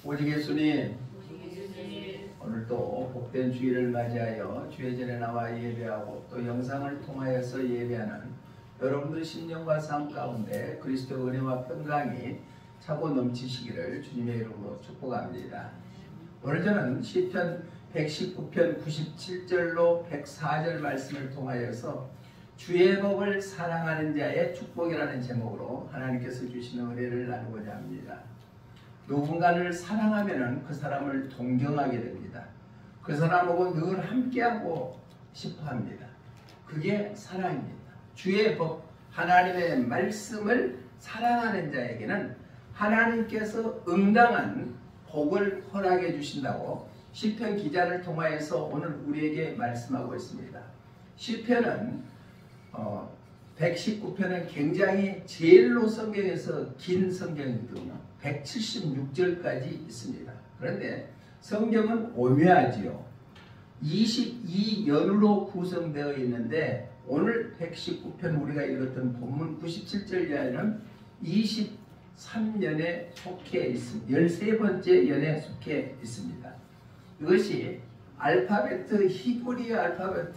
오직 예수님, 오늘도 복된 주일을 맞이하여 주의 전에 나와 예배하고 또 영상을 통하여서 예배하는 여러분들 심령과 삶 가운데 그리스도의 은혜와 평강이 차고 넘치시기를 주님의 이름으로 축복합니다. 오늘 저는 시편 119편 97절로 104절 말씀을 통하여서 주의 법을 사랑하는 자의 축복이라는 제목으로 하나님께서 주시는 은혜를 나누고자 합니다. 누군가를 사랑하면 그 사람을 동경하게 됩니다. 그 사람하고 늘 함께하고 싶어합니다. 그게 사랑입니다. 주의 법, 하나님의 말씀을 사랑하는 자에게는 하나님께서 응당한 복을 허락해 주신다고 시편 기자를 통하여서 오늘 우리에게 말씀하고 있습니다. 시편은 119편은 굉장히 제일로 성경에서 긴 성경이거든요. 176절까지 있습니다. 그런데 성경은 오묘하지요. 22연으로 구성되어 있는데 오늘 119편 우리가 읽었던 본문 97절 이하에는 23년에 속해 있습니다. 13번째 연에 속해 있습니다. 이것이 알파벳 히브리 알파벳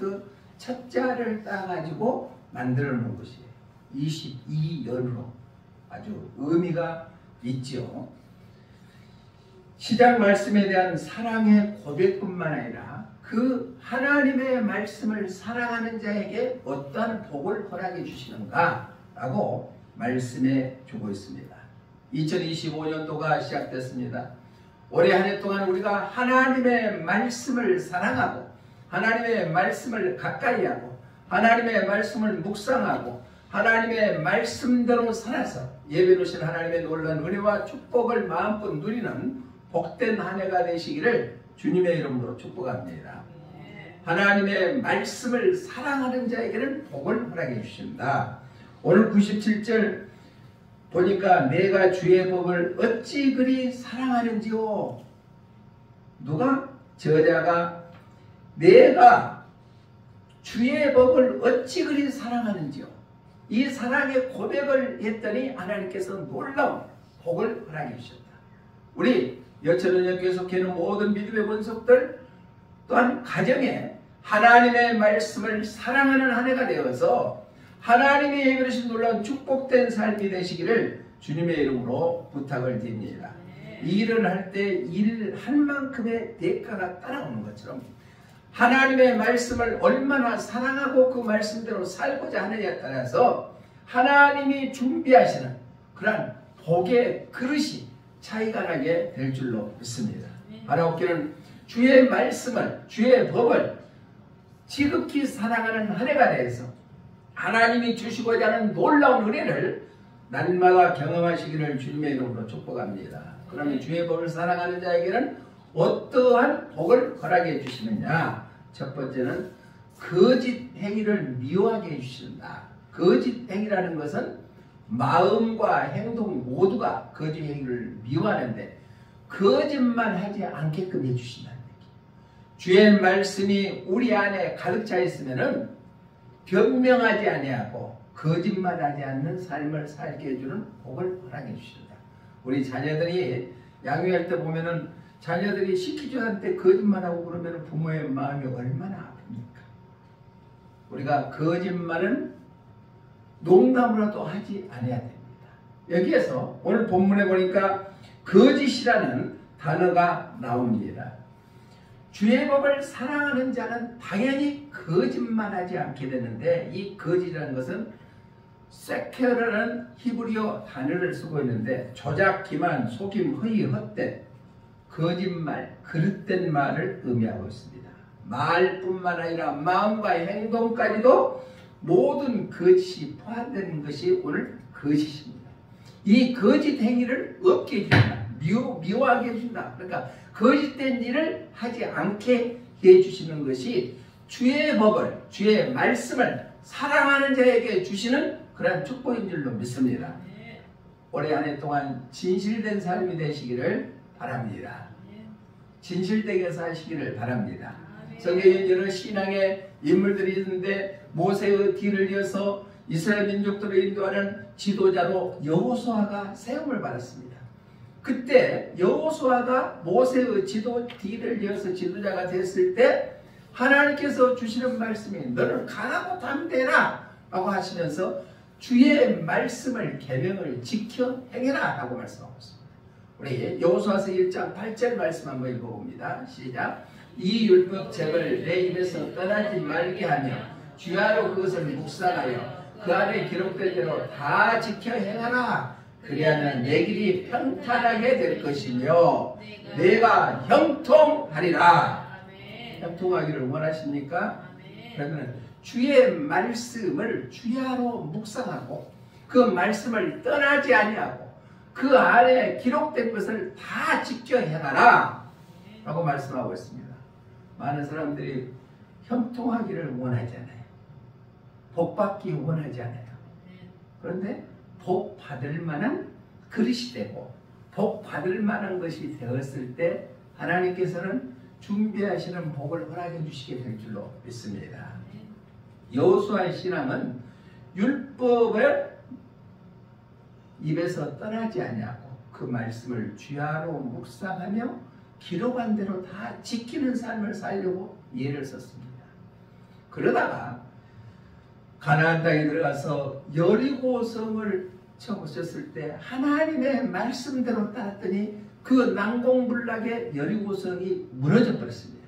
첫 자를 따가지고 만들어 놓은 것이에요. 22연으로 아주 의미가 있죠. 시작 말씀에 대한 사랑의 고백뿐만 아니라 그 하나님의 말씀을 사랑하는 자에게 어떠한 복을 허락해 주시는가 라고 말씀해 주고 있습니다. 2025년도가 시작됐습니다. 올해 한 해 동안 우리가 하나님의 말씀을 사랑하고 하나님의 말씀을 가까이 하고 하나님의 말씀을 묵상하고 하나님의 말씀대로 살아서 예배로 오신 하나님의 놀라운 은혜와 축복을 마음껏 누리는 복된 한 해가 되시기를 주님의 이름으로 축복합니다. 하나님의 말씀을 사랑하는 자에게는 복을 허락해 주신다. 오늘 97절 보니까 내가 주의 법을 어찌 그리 사랑하는지요. 누가? 저자가 내가 주의 법을 어찌 그리 사랑하는지요. 이 사랑의 고백을 했더니 하나님께서 놀라운 복을 허락해 주셨다. 우리 여천은역교에 속해 있는 모든 믿음의 본속들 또한 가정에 하나님의 말씀을 사랑하는 한 해가 되어서 하나님이 예비하신 놀라운 축복된 삶이 되시기를 주님의 이름으로 부탁을 드립니다. 일을 할 때 일할 만큼의 대가가 따라오는 것처럼 하나님의 말씀을 얼마나 사랑하고 그 말씀대로 살고자 하느냐에 따라서 하나님이 준비하시는 그러한 복의 그릇이 차이가 나게 될 줄로 믿습니다. 바라옵기는 주의 말씀을 주의 법을 지극히 사랑하는 한 해가 되어서 하나님이 주시고자 하는 놀라운 은혜를 날마다 경험하시기를 주님의 이름으로 축복합니다. 그러면 주의 법을 사랑하는 자에게는 어떠한 복을 허락해 주시느냐? 첫 번째는 거짓 행위를 미워하게 해주신다. 거짓 행위라는 것은 마음과 행동 모두가 거짓 행위를 미워하는데 거짓만 하지 않게끔 해주신다는 얘기예요. 주의 말씀이 우리 안에 가득 차 있으면은 변명하지 아니하고 거짓말하지 않는 삶을 살게 해주는 복을 허락해 주신다. 우리 자녀들이 양육할 때 보면은 자녀들이 시키지 않을 때 거짓말하고 그러면 부모의 마음이 얼마나 아픕니까? 우리가 거짓말은 농담으로도 하지 않아야 됩니다. 여기에서 오늘 본문에 보니까 거짓이라는 단어가 나옵니다. 주의 법을 사랑하는 자는 당연히 거짓말하지 않게 되는데 이 거짓이라는 것은 세케르라는 히브리어 단어를 쓰고 있는데 조작, 기만, 속임, 허위, 헛된 거짓말, 그릇된 말을 의미하고 있습니다. 말뿐만 아니라 마음과 행동까지도 모든 거짓이 포함된 것이 오늘 거짓입니다. 이 거짓 행위를 없게 해준다. 미워하게 해준다. 그러니까 거짓된 일을 하지 않게 해주시는 것이 주의 법을, 주의 말씀을 사랑하는 자에게 주시는 그런 축복인 줄로 믿습니다. 올해 한 해 동안 진실된 삶이 되시기를 바랍니다. 진실되게 사시기를 바랍니다. 성경에 여러 신앙의 인물들이 있는데 모세의 뒤를 이어서 이스라엘 민족들을 인도하는 지도자로 여호수아가 세움을 받았습니다. 그때 여호수아가 모세의 뒤를 이어서 지도자가 됐을 때 하나님께서 주시는 말씀이 너는 강하고 담대라 라고 하시면서 주의 말씀을 계명을 지켜 행해라 라고 말씀하고 있습니다. 우리 여호수아서 1장 8절 말씀 한번 읽어봅니다. 시작. 이 율법책을 내 입에서 떠나지 말게 하며 주야로 그것을 묵상하여 그 안에 기록된 대로 다 지켜 행하라. 그리하면 내 길이 평탄하게 될 것이며 내가 형통하리라. 형통하기를 원하십니까? 그러면 주의 말씀을 주야로 묵상하고 그 말씀을 떠나지 아니하고 그 안에 기록된 것을 다 지켜 행하라 라고 말씀하고 있습니다. 많은 사람들이 형통하기를 원하지 않아요. 복받기 원하지 않아요. 그런데 복 받을 만한 그릇이 되고 복 받을 만한 것이 되었을 때 하나님께서는 준비하시는 복을 허락해 주시게 될 줄로 믿습니다. 여호수아의 신앙은 율법을 입에서 떠나지 아니하고 그 말씀을 주야로 묵상하며 기록한 대로 다 지키는 삶을 살려고 예를 썼습니다. 그러다가 가나안 땅에 들어가서 여리고성을 쳐보셨을 때 하나님의 말씀대로 따랐더니 그 난공불락의 여리고성이 무너져 버렸습니다.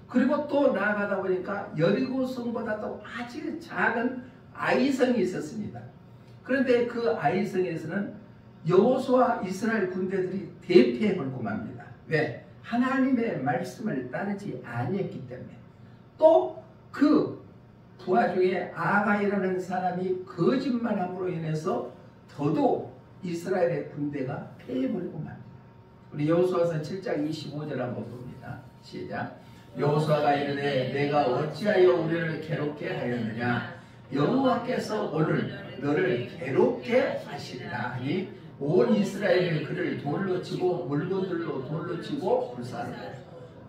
그리고 또 나아가다 보니까 여리고성보다도 아주 작은 아이성이 있었습니다. 그런데 그 아이성에서는 여호수아 이스라엘 군대들이 대피해 버리고 맙니다. 왜? 하나님의 말씀을 따르지 아니했기 때문에. 또 그 부하 중에 아가이라는 사람이 거짓말함으로 인해서 더더욱 이스라엘의 군대가 패해버리고 맙니다. 우리 여호수아서 7장 25절 한번 봅니다. 시작. 여호수아가 이르되 내가 어찌하여 우리를 괴롭게 하였느냐. 여호와께서 오늘 너를 괴롭게 하시리라 하니 온 이스라엘이 그를 돌로 치고 물건들로 돌로 치고 불사르고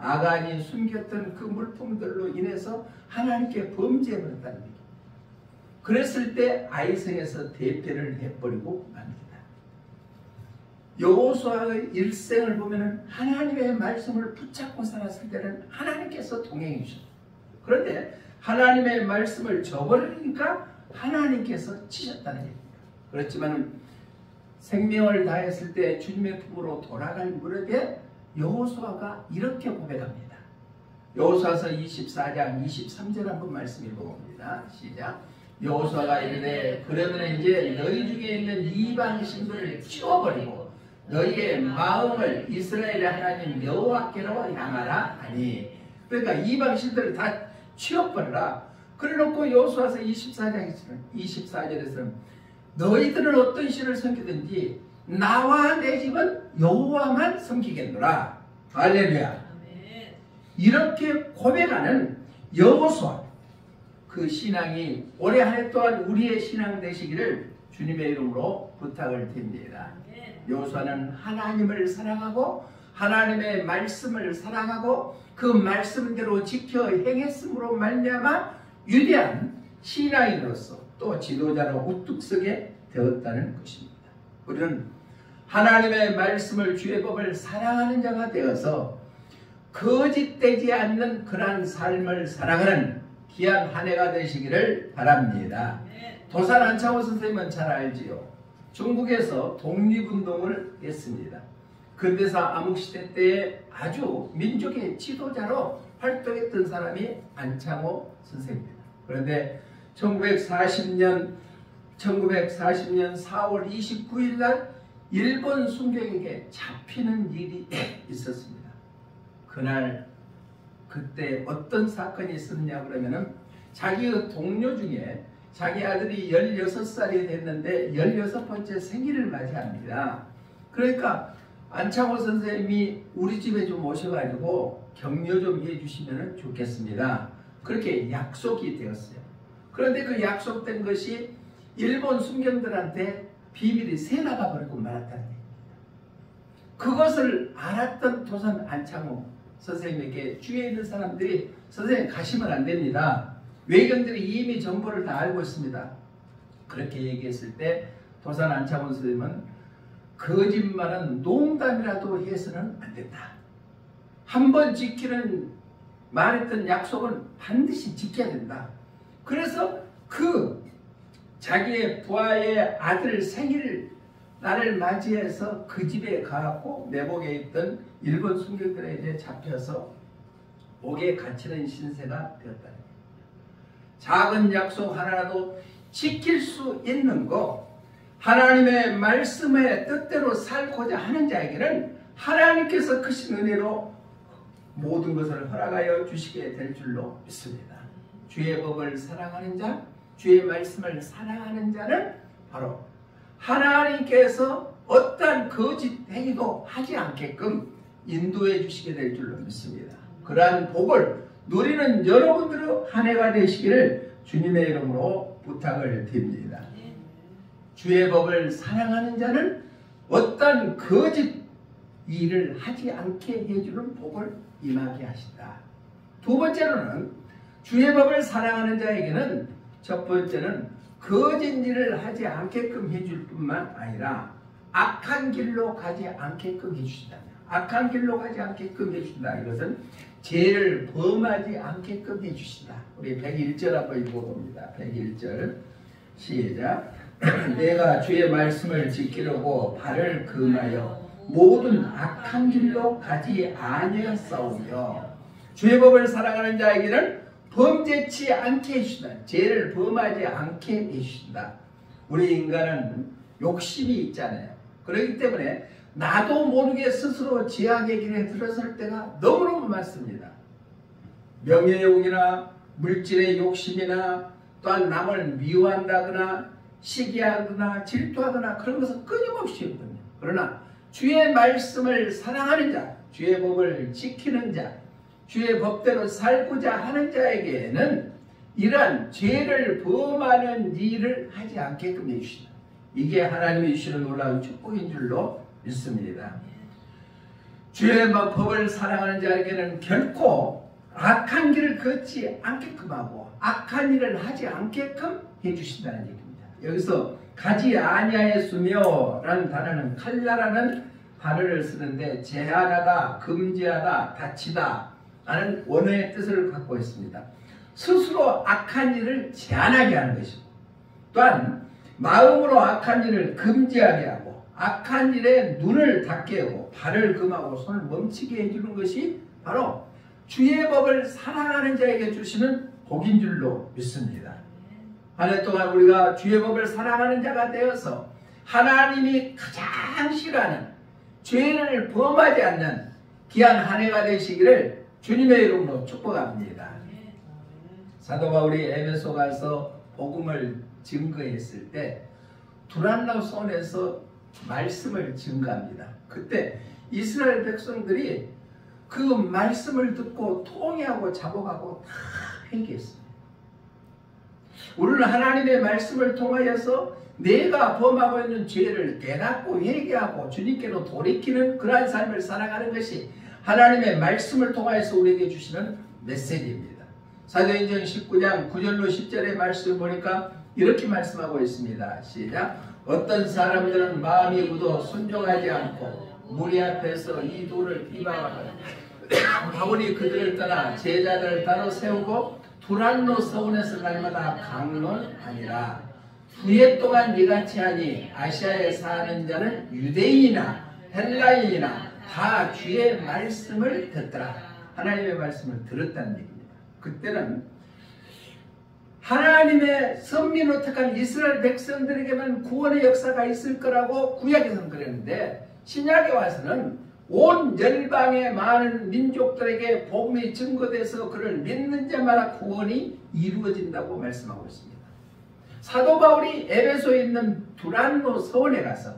아간이 숨겼던 그 물품들로 인해서 하나님께 범죄해버렸다는 얘기. 그랬을 때 아이성에서 대패를 해버리고 맙니다. 여호수아의 일생을 보면 하나님의 말씀을 붙잡고 살았을 때는 하나님께서 동행해 주셨다. 그런데 하나님의 말씀을 저버리니까 하나님께서 치셨다는 얘기입니다. 그렇지만 생명을 다했을 때 주님의 품으로 돌아갈 무렵에 여호수아가 이렇게 고백합니다. 여호수아서 24장 23절 한번 말씀 읽어봅니다. 시작. 여호수아가 이르되 그러면 이제 너희 중에 있는 이방 신들을 치워버리고 너희의 마음을 이스라엘의 하나님 여호와께로 향하라 하니. 그러니까 이방 신들을 다 치워버려라. 그래놓고 여호수아서 24절에서는 너희들은 어떤 신을 섬기든지 나와 내 집은 여호와만 섬기겠노라. 할렐루야. 이렇게 고백하는 여호수아, 그 신앙이 올해 한 해 동안 우리의 신앙 되시기를 주님의 이름으로 부탁을 드립니다. 여호수아는 하나님을 사랑하고 하나님의 말씀을 사랑하고 그 말씀대로 지켜 행했음으로 말미암아 위대한 신앙인으로서 또 지도자로 우뚝 서게 되었다는 것입니다. 우리는 하나님의 말씀을 주의 법을 사랑하는 자가 되어서 거짓되지 않는 그러한 삶을 살아가는 귀한 한 해가 되시기를 바랍니다. 도산 안창호 선생님은 잘 알지요. 중국에서 독립운동을 했습니다. 근대사 암흑시대 때에 아주 민족의 지도자로 활동했던 사람이 안창호 선생입니다. 그런데 1940년 4월 29일 날 일본 순경에게 잡히는 일이 있었습니다. 그때 어떤 사건이 있었냐 그러면은 자기의 동료 중에 자기 아들이 16살이 됐는데 16번째 생일을 맞이합니다. 그러니까 안창호 선생님이 우리 집에 좀 오셔가지고 격려 좀 해주시면 좋겠습니다. 그렇게 약속이 되었어요. 그런데 그 약속된 것이 일본 순경들한테 비밀이 새나가 버리고 말았다는 얘기입니다. 그것을 알았던 도산 안창호 선생님에게 주위에 있는 사람들이 선생님 가시면 안 됩니다. 외경들이 이미 정보를 다 알고 있습니다. 그렇게 얘기했을 때 도산 안창호 선생님은 거짓말은 농담이라도 해서는 안 된다. 한번 지키는 말했던 약속은 반드시 지켜야 된다. 그래서 그 자기의 부하의 아들 생일 날을 맞이해서 그 집에 가고 내복에 있던 일본 순교들에 이제 잡혀서 옥에 갇히는 신세가 되었다. 작은 약속 하나라도 지킬 수 있는 거, 하나님의 말씀의 뜻대로 살고자 하는 자에게는 하나님께서 크신 은혜로 모든 것을 허락하여 주시게 될 줄로 믿습니다. 주의 법을 사랑하는 자, 주의 말씀을 사랑하는 자는 바로 하나님께서 어떠한 거짓 행위도 하지 않게끔 인도해 주시게 될 줄로 믿습니다. 그러한 복을 누리는 여러분들의 한 해가 되시기를 주님의 이름으로 부탁을 드립니다. 주의 법을 사랑하는 자는 어떤 거짓 일을 하지 않게 해주는 복을 임하게 하신다. 두 번째로는 주의 법을 사랑하는 자에게는 첫 번째는 거짓 일을 하지 않게끔 해줄 뿐만 아니라 악한 길로 가지 않게끔 해주신다. 악한 길로 가지 않게끔 해주신다. 이것은 죄를 범하지 않게끔 해주신다. 우리 101절 한번 읽어봅니다. 101절 시작. 내가 주의 말씀을 지키려고 발을 금하여 모든 악한 길로 가지 아니하였사오며 주의 법을 사랑하는 자에게는 범죄치 않게 해주신다. 죄를 범하지 않게 해주신다. 우리 인간은 욕심이 있잖아요. 그렇기 때문에 나도 모르게 스스로 죄악의 길에 들어설 때가 너무너무 많습니다. 명예욕이나 물질의 욕심이나 또한 남을 미워한다거나 시기하거나 질투하거나 그런 것은 끊임없이 있거든요. 그러나 주의 말씀을 사랑하는 자, 주의 법을 지키는 자, 주의 법대로 살고자 하는 자에게는 이러한 죄를 범하는 일을 하지 않게끔 해주신다. 이게 하나님이 주시는 놀라운 축복인 줄로 믿습니다. 주의 법을 사랑하는 자에게는 결코 악한 길을 걷지 않게끔 하고 악한 일을 하지 않게끔 해주신다는 얘기입니다. 여기서 가지 아니하였으며 라는 단어는 칼라라는 단어를 쓰는데 제한하다, 금지하다, 다치다 라는 원어의 뜻을 갖고 있습니다. 스스로 악한 일을 제한하게 하는 것이고 또한 마음으로 악한 일을 금지하게 하고 악한 일에 눈을 닫게 하고 발을 금하고 손을 멈추게 해주는 것이 바로 주의 법을 사랑하는 자에게 주시는 복인 줄로 믿습니다. 한 해 동안 우리가 주의 법을 사랑하는 자가 되어서 하나님이 가장 싫어하는 죄를 범하지 않는 귀한 한 해가 되시기를 주님의 이름으로 축복합니다. 사도 바울이 에베소 가서 복음을 증거했을 때 두란노 손에서 말씀을 증거합니다. 그때 이스라엘 백성들이 그 말씀을 듣고 통회하고 자복하고 다 회개했습니다. 우리는 하나님의 말씀을 통하여서 내가 범하고 있는 죄를 깨닫고 회개하고 주님께로 돌이키는 그러한 삶을 살아가는 것이 하나님의 말씀을 통하여서 우리에게 주시는 메시지입니다. 사도행전 19장 9절로 10절의 말씀을 보니까 이렇게 말씀하고 있습니다. 시작. 어떤 사람들은 마음이 굳어 순종하지 않고 무리 앞에서 이 돌을 비방하거나 바울이 그들을 떠나 제자들을 따로 세우고 두란노 서원에서 날마다 강론하니라. 후에 동안 이같이 하니 아시아에 사는 자는 유대인이나 헬라인이나 다 주의 말씀을 듣더라. 하나님의 말씀을 들었다는 얘기입니다. 그때는 하나님의 선민으로 택한 이스라엘 백성들에게만 구원의 역사가 있을 거라고 구약에서는 그랬는데 신약에 와서는 온 열방의 많은 민족들에게 복음이 증거돼서 그를 믿는 자마다 구원이 이루어진다고 말씀하고 있습니다. 사도 바울이 에베소에 있는 두란노 서원에 가서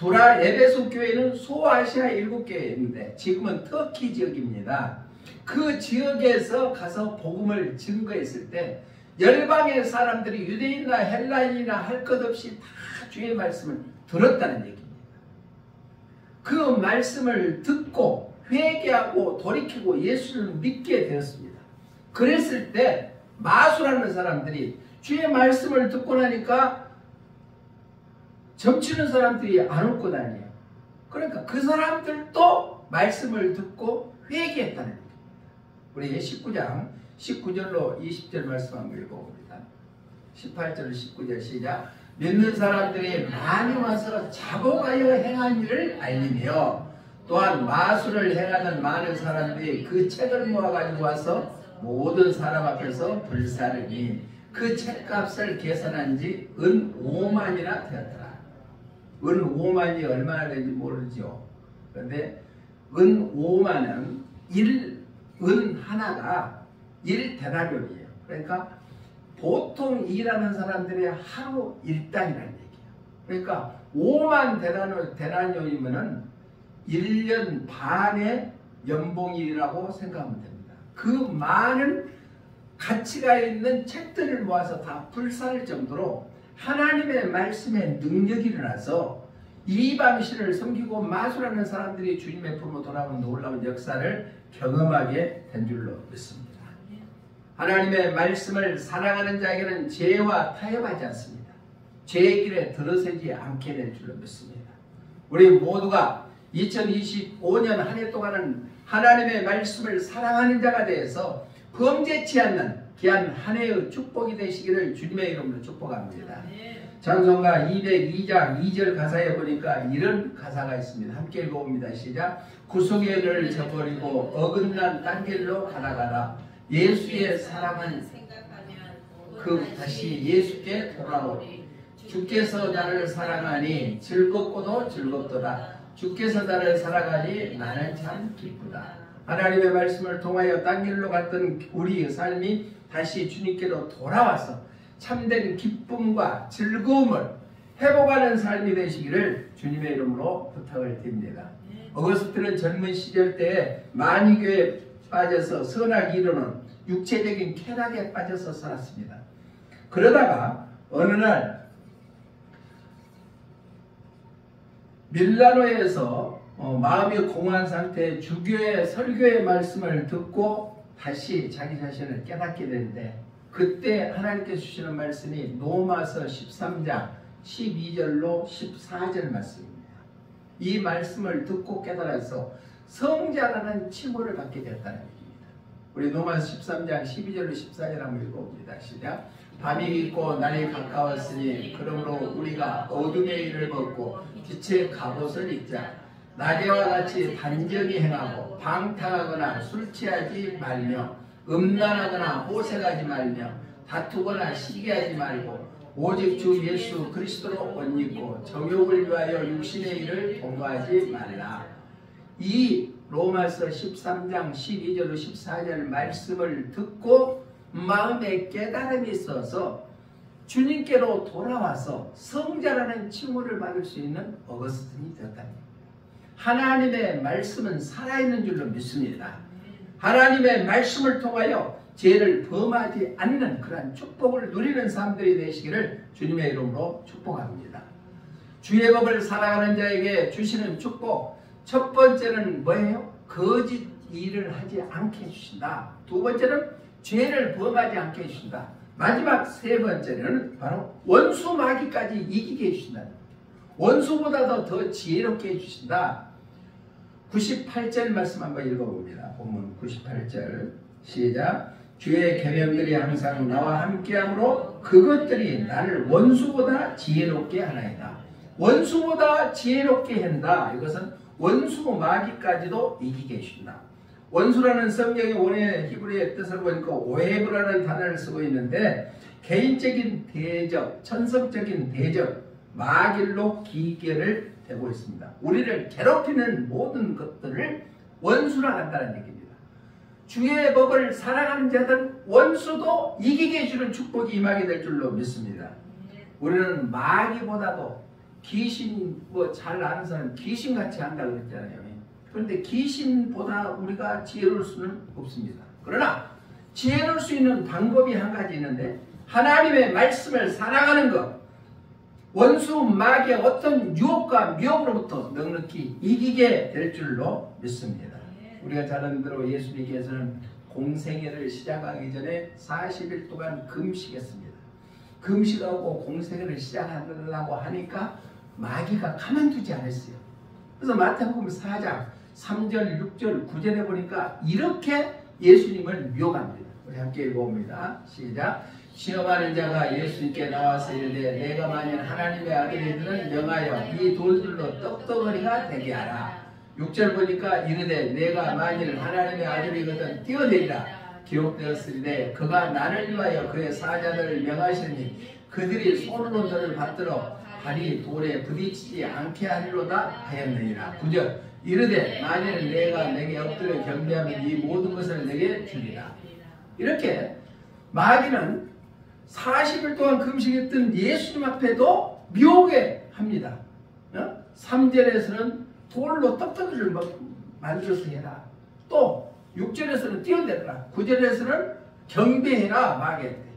에베소 교회는 소아시아 7개에 있는데 지금은 터키 지역입니다. 그 지역에서 가서 복음을 증거했을 때 열방의 사람들이 유대인이나 헬라인이나 할 것 없이 다 주의 말씀을 들었다는 얘기입니다. 그 말씀을 듣고 회개하고 돌이키고 예수를 믿게 되었습니다. 그랬을 때 마술하는 사람들이 주의 말씀을 듣고 나니까 점치는 사람들이 안 웃고 다녀요. 그러니까 그 사람들도 말씀을 듣고 회개했다는 겁니다. 우리 19장 19절로 20절 말씀 한번 읽어봅니다. 18절 19절 시작. 믿는 사람들이 많이 와서 자복하여 행한 일을 알리며 또한 마술을 행하는 많은 사람들이 그 책을 모아가지고 와서 모든 사람 앞에서 불사르니 그 책값을 계산한 지 은 5만이나 되었더라. 은 5만이 얼마나 되는지 모르죠. 그런데 은 5만은 은 하나가 1데나리온이에요. 그러니까 보통 일하는 사람들의 하루 일당이라는 얘기예요. 그러니까 5만 데나리온이면은 1년 반의 연봉이라고 생각하면 됩니다. 그 많은 가치가 있는 책들을 모아서 다 불사를 정도로 하나님의 말씀에 능력이 일어나서 이방신을 섬기고 마술하는 사람들이 주님의 품으로 돌아오는 놀라운 역사를 경험하게 된 줄로 믿습니다. 하나님의 말씀을 사랑하는 자에게는 죄와 타협하지 않습니다. 죄의 길에 들어서지 않게 될 줄로 믿습니다. 우리 모두가 2025년 한 해 동안은 하나님의 말씀을 사랑하는 자가 되어서 범죄치 않는 귀한 한 해의 축복이 되시기를 주님의 이름으로 축복합니다. 찬송가 202장 2절 가사에 보니까 이런 가사가 있습니다. 함께 읽어봅니다. 시작. 구속의 은을 저버리고 어긋난 딴 길로 가다가라. 예수의 사랑은 다시 예수께 돌아오리. 주께서 나를 사랑하니 즐겁고도 즐겁도다. 주께서 나를 사랑하니 나는 참 기쁘다. 하나님의 말씀을 통하여 딴 길로 갔던 우리의 삶이 다시 주님께로 돌아와서 참된 기쁨과 즐거움을 회복하는 삶이 되시기를 주님의 이름으로 부탁을 드립니다. 어거스트는 젊은 시절 때에 만이교에 빠져서 선악 이루는 육체적인 쾌락에 빠져서 살았습니다. 그러다가 어느 날 밀라노에서 마음이 공허한 상태에 주교의 설교의 말씀을 듣고 다시 자기 자신을 깨닫게 되는데 그때 하나님께서 주시는 말씀이 로마서 13장 12절로 14절 말씀입니다. 이 말씀을 듣고 깨달아서 성자라는 칭호를 받게 됐다는 얘기입니다. 우리 로마서 13장 12절로 14절 한번 읽어봅니다. 시작. 밤이 깊고 날이 가까웠으니 그러므로 우리가 어둠의 일을 벗고 빛의 갑옷을 입자. 낮에와 같이 단정히 행하고 방탕하거나 술 취하지 말며 음란하거나 호색하지 말며 다투거나 시기하지 말고 오직 주 예수 그리스도로 옷 입고 정욕을 위하여 육신의 일을 동거하지 말라. 이 로마서 13장 12절로 14절 말씀을 듣고 마음에 깨달음이 있어서 주님께로 돌아와서 성자라는 칭호를 받을 수 있는 어거스틴이 되었답니다. 하나님의 말씀은 살아있는 줄로 믿습니다. 하나님의 말씀을 통하여 죄를 범하지 않는 그러한 축복을 누리는 사람들이 되시기를 주님의 이름으로 축복합니다. 주의 법을 사랑하는 자에게 주시는 축복, 첫 번째는 뭐예요? 거짓 일을 하지 않게 해주신다. 두 번째는 죄를 범하지 않게 해주신다. 마지막 세 번째는 바로 원수 마귀까지 이기게 해주신다. 원수보다도 더 지혜롭게 해주신다. 98절 말씀 한번 읽어봅니다. 본문 98절 시작. 주의 계명들이 항상 나와 함께하므로 그것들이 나를 원수보다 지혜롭게 하나이다. 원수보다 지혜롭게 한다. 이것은 원수 마귀까지도 이기게 해준다. 원수라는 성경의 원의 히브리의 뜻을 보니까 오헤브라는 단어를 쓰고 있는데 개인적인 대적, 천성적인 대적, 마길로 기계를 되고 있습니다. 우리를 괴롭히는 모든 것들을 원수라 한다는 얘기입니다. 주의 법을 사랑하는 자들 원수도 이기게 해주는 축복이 임하게 될 줄로 믿습니다. 우리는 마귀보다도 귀신 잘 아는 사람 귀신같이 한다고 그랬잖아요. 그런데 귀신보다 우리가 지혜로울 수는 없습니다. 그러나 지혜로울 수 있는 방법이 한 가지 있는데 하나님의 말씀을 사랑하는 것, 원수 마귀의 어떤 유혹과 미혹으로부터 넉넉히 이기게 될 줄로 믿습니다. 우리가 잘 아는 대로 예수님께서는 공생애를 시작하기 전에 40일 동안 금식했습니다. 금식하고 공생애를 시작하려고 하니까 마귀가 가만두지 않았어요. 그래서 마태복음 4장 3절, 6절, 9절에 보니까 이렇게 예수님을 미혹합니다. 우리 함께 읽어봅니다. 시작. 시험하는 자가 예수님께 나와서 이르되 내가 만일 하나님의 아들이면 명하여 이 돌들로 떡덩어리가 되게 하라. 6절 보니까 이르되 내가 만일 하나님의 아들이거든 뛰어내리라. 기록되었으리되 그가 나를 위하여 그의 사자들을 명하시니 그들이 손으로 너를 받들어 발이 돌에 부딪히지 않게 하리로다 하였느니라. 9절 이르되 만일 내가 내게 엎드려 경배하면 이 모든 것을 내게 주리라. 이렇게 마귀는 40일 동안 금식했던 예수님 앞에도 미혹에 합니다. 3절에서는 돌로 떡떡이를 만들어서 해라. 또 6절에서는 뛰어내라. 9절에서는 경배해라. 마귀한테.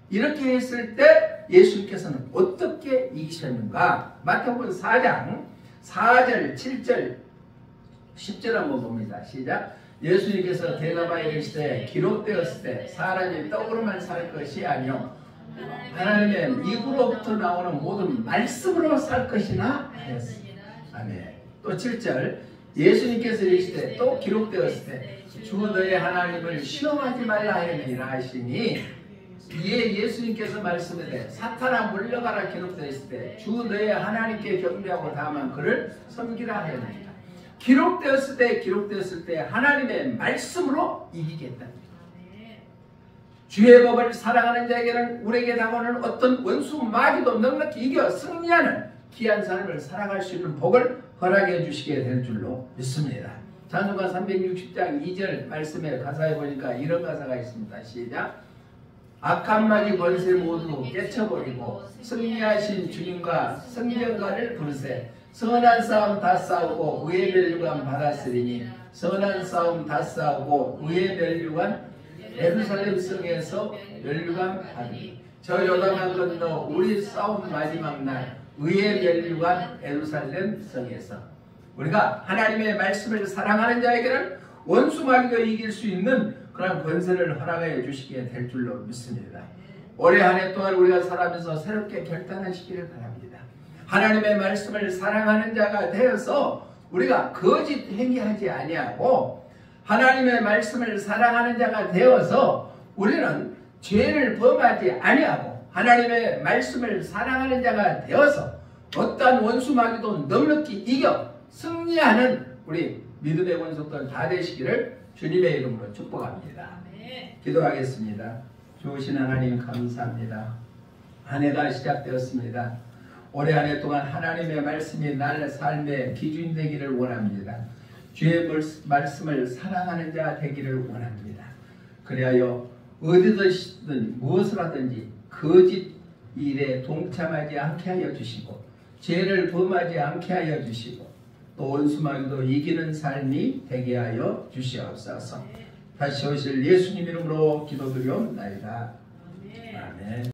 이렇게 했을 때 예수님께서는 어떻게 이기셨는가? 마태복음 4장 4절, 7절, 10절 한번 봅니다. 시작. 예수님께서 대답하여 이르시되 기록되었을 때 사람이 떡으로만 살 것이 아니요 하나님의 입으로부터 나오는 모든 말씀으로 살 것이나 하였습니다. 아멘. 또 7절 예수님께서 이르시되 또 기록되었을 때 주 너의 하나님을 시험하지 말라 하였느니라 하시니 이에 예수님께서 말씀하되 사탄아 물러가라 기록되었을 때 주 너의 하나님께 경배하고 다만 그를 섬기라 하였느니라. 기록되었을 때 하나님의 말씀으로 이기겠답니다. 주의 법을 사랑하는 자에게는 우리에게 다가오는 어떤 원수 마귀도 넉넉히 이겨 승리하는 귀한 삶을 살아갈 수 있는 복을 허락해 주시게 될 줄로 믿습니다. 찬송가 360장 2절 말씀에 가사에 보니까 이런 가사가 있습니다. 시작. 악한 마귀 권세 모두 깨쳐버리고 승리하신 주님과 성전가를 부르세. 선한 싸움 다 싸우고 의의 멸류관 받았으리니 선한 싸움 다 싸우고 의의 멸류관 예루살렘 성에서 멸류관 받으리. 저 요단강 건너 우리 싸움 마지막 날 의의 멸류관 예루살렘 성에서. 우리가 하나님의 말씀을 사랑하는 자에게는 원수 마귀가 이길 수 있는 그런 권세를 허락해 주시게 될 줄로 믿습니다. 올해 한 해 동안 우리가 살아가면서 새롭게 결단하시기를 바랍니다. 하나님의 말씀을 사랑하는 자가 되어서 우리가 거짓 행위하지 아니하고 하나님의 말씀을 사랑하는 자가 되어서 우리는 죄를 범하지 아니하고 하나님의 말씀을 사랑하는 자가 되어서 어떠한 원수 마귀도 넉넉히 이겨 승리하는 우리 믿음의 원수들 다 되시기를 주님의 이름으로 축복합니다. 기도하겠습니다. 좋으신 하나님 감사합니다. 한 해가 시작되었습니다. 올해 한 해 동안 하나님의 말씀이 나의 삶의 기준 되기를 원합니다. 주의 말씀을 사랑하는 자 되기를 원합니다. 그리하여 어디든지 무엇을 하든지 거짓 일에 동참하지 않게 하여 주시고 죄를 범하지 않게 하여 주시고 또 원수마귀도 이기는 삶이 되게 하여 주시옵소서. 다시 오실 예수님 이름으로 기도드리옵나이다. 아멘.